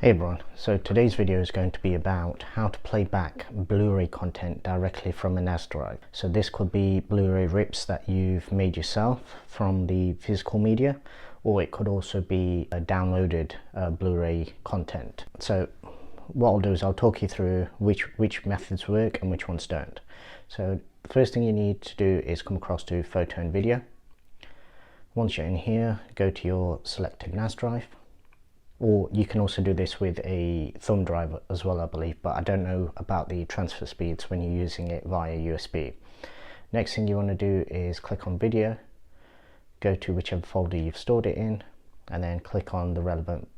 Hey everyone, so today's video is going to be about how to play back Blu-ray content directly from a NAS drive. So this could be Blu-ray rips that you've made yourself from the physical media, or it could also be a downloaded Blu-ray content. So what I'll do is I'll talk you through which methods work and which ones don't. So the first thing you need to do is come across to Photo and Video. Once you're in here, go to your selected NAS drive. Or you can also do this with a thumb drive as well, I believe, but I don't know about the transfer speeds when you're using it via USB. Next thing you want to do is click on video, go to whichever folder you've stored it in, and then click on the relevant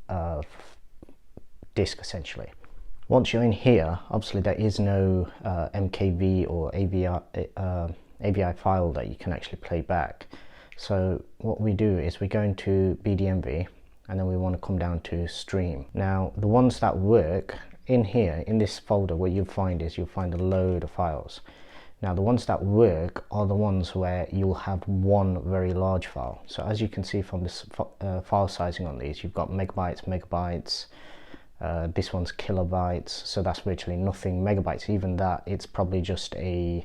disk essentially. Once you're in here, obviously there is no MKV or AVI file that you can actually play back. So what we do is we go into BDMV, and then we want to come down to stream. Now the ones that work in here, in this folder, what you'll find is you'll find a load of files. Now the ones that work are the ones where you'll have one very large file. So as you can see from this file sizing on these, you've got megabytes, this one's kilobytes, so that's virtually nothing. Megabytes, even that, it's probably just a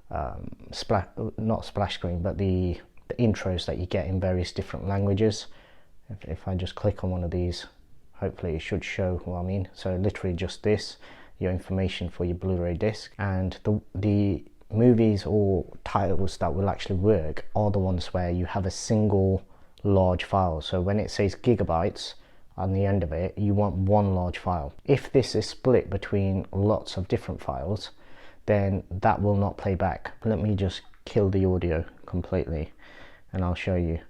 not splash screen, but the intros that you get in various different languages. If I just click on one of these, hopefully it should show what I mean. So literally just this, your information for your Blu-ray disc, and the movies or titles that will actually work are the ones where you have a single large file. So when it says gigabytes on the end of it, you want one large file. If this is split between lots of different files, then that will not play back. Let me just kill the audio completely and I'll show you.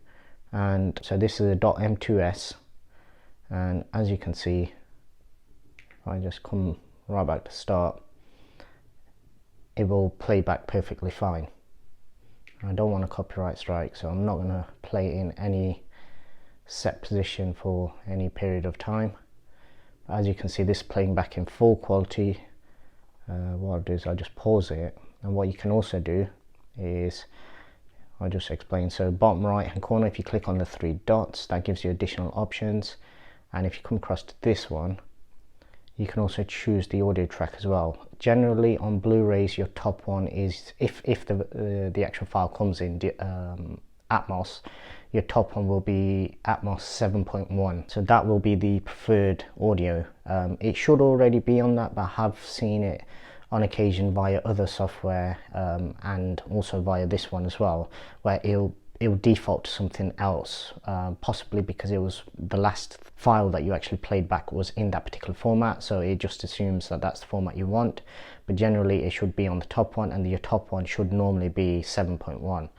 And so this is a .m2s, and as you can see, if I just come right back to start, it will play back perfectly fine. I don't want a copyright strike, so I'm not going to play it in any set position for any period of time. But as you can see, this is playing back in full quality. What I'll do is I'll just pause it, and what you can also do is I'll just explain. So bottom right hand corner, if you click on the three dots, that gives you additional options, and if you come across to this one, you can also choose the audio track as well. Generally on Blu-rays, your top one is, if the actual file comes in Atmos, your top one will be Atmos 7.1, so that will be the preferred audio. It should already be on that, but I have seen it on occasion via other software, and also via this one as well, where it'll default to something else, possibly because it was the last file that you actually played back was in that particular format, so it just assumes that that's the format you want. But generally it should be on the top one, and your top one should normally be 7.1.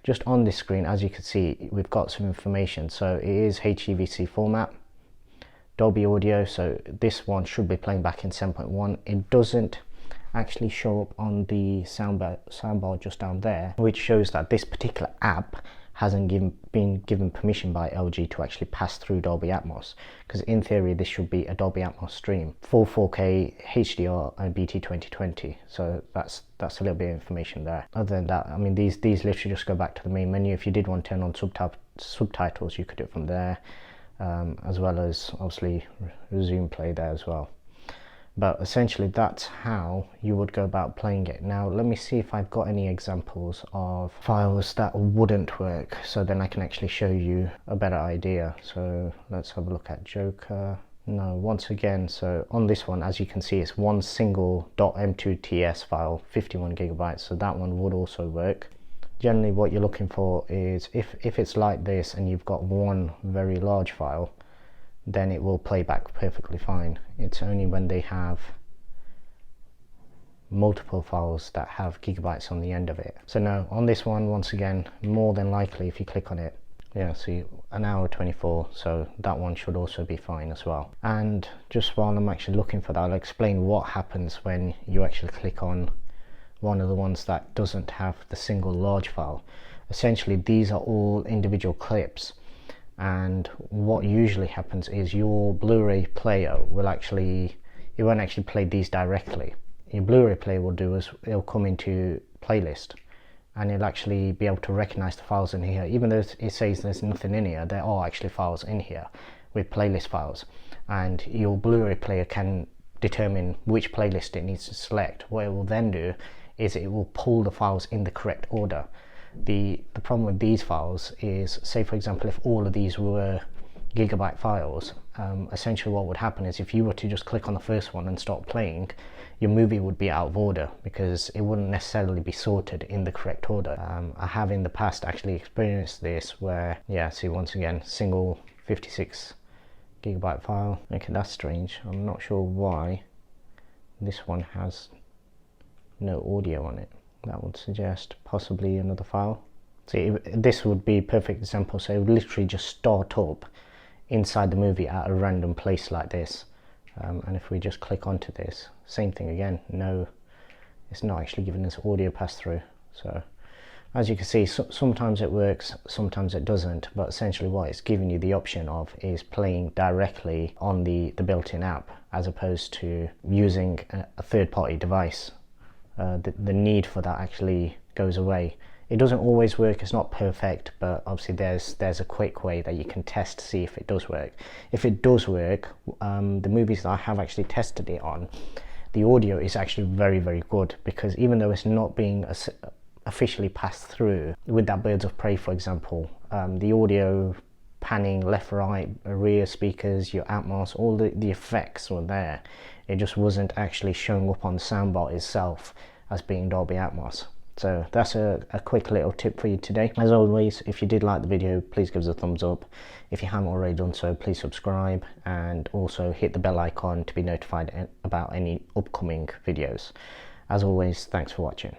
Just on this screen, as you can see, we've got some information. So it is HEVC format, Dolby Audio, so this one should be playing back in 7.1. It doesn't actually show up on the soundbar just down there, which shows that this particular app hasn't been given permission by LG to actually pass through Dolby Atmos, because in theory this should be a Dolby Atmos stream, full 4K HDR and BT 2020. So that's a little bit of information there. Other than that, I mean, these literally just go back to the main menu. If you did want to turn on subtitles, you could do it from there, as well as obviously resume play there as well. But essentially that's how you would go about playing it. Now let me see if I've got any examples of files that wouldn't work, so then I can actually show you a better idea. So let's have a look at Joker. No, once again, so on this one, as you can see, it's one single .m2ts file, 51 gigabytes, so that one would also work. Generally what you're looking for is, if it's like this and you've got one very large file, then it will play back perfectly fine. It's only when they have multiple files that have gigabytes on the end of it. So now on this one, once again, more than likely if you click on it, yeah, see, an hour 24, so that one should also be fine as well. And just while I'm actually looking for that, I'll explain what happens when you actually click on one of the ones that doesn't have the single large file. Essentially these are all individual clips, and what usually happens is your Blu-ray player will actually, it won't actually play these directly. Your Blu-ray player will do is it'll come into playlist, and it'll actually be able to recognize the files in here. Even though it says there's nothing in here, there are actually files in here. with playlist files, and your Blu-ray player can determine which playlist it needs to select. What it will then do is it will pull the files in the correct order. The problem with these files is, say for example, if all of these were gigabyte files, essentially what would happen is if you were to just click on the first one and start playing, your movie would be out of order because it wouldn't necessarily be sorted in the correct order. I have in the past actually experienced this where, yeah, see, once again, single 56 gigabyte file. Okay, that's strange. I'm not sure why this one has no audio on it. That would suggest possibly another file. See, this would be a perfect example. So it would literally just start up inside the movie at a random place like this, and if we just click onto this, same thing again. No, it's not actually giving us audio pass through. So as you can see, sometimes it works, sometimes it doesn't, but essentially what it's giving you the option of is playing directly on the built-in app, as opposed to using a third-party device. The need for that actually goes away. It doesn't always work, it's not perfect, but obviously there's a quick way that you can test to see if it does work. If it does work, the movies that I have actually tested it on, the audio is actually very, very good, because even though it's not being officially passed through with that Birds of Prey, for example, the audio panning left, right, rear speakers, your Atmos, all the effects were there. It just wasn't actually showing up on the soundbar itself as being Dolby Atmos. So that's a quick little tip for you today. As always, if you did like the video, please give us a thumbs up. If you haven't already done so, please subscribe, and also hit the bell icon to be notified about any upcoming videos. As always, thanks for watching.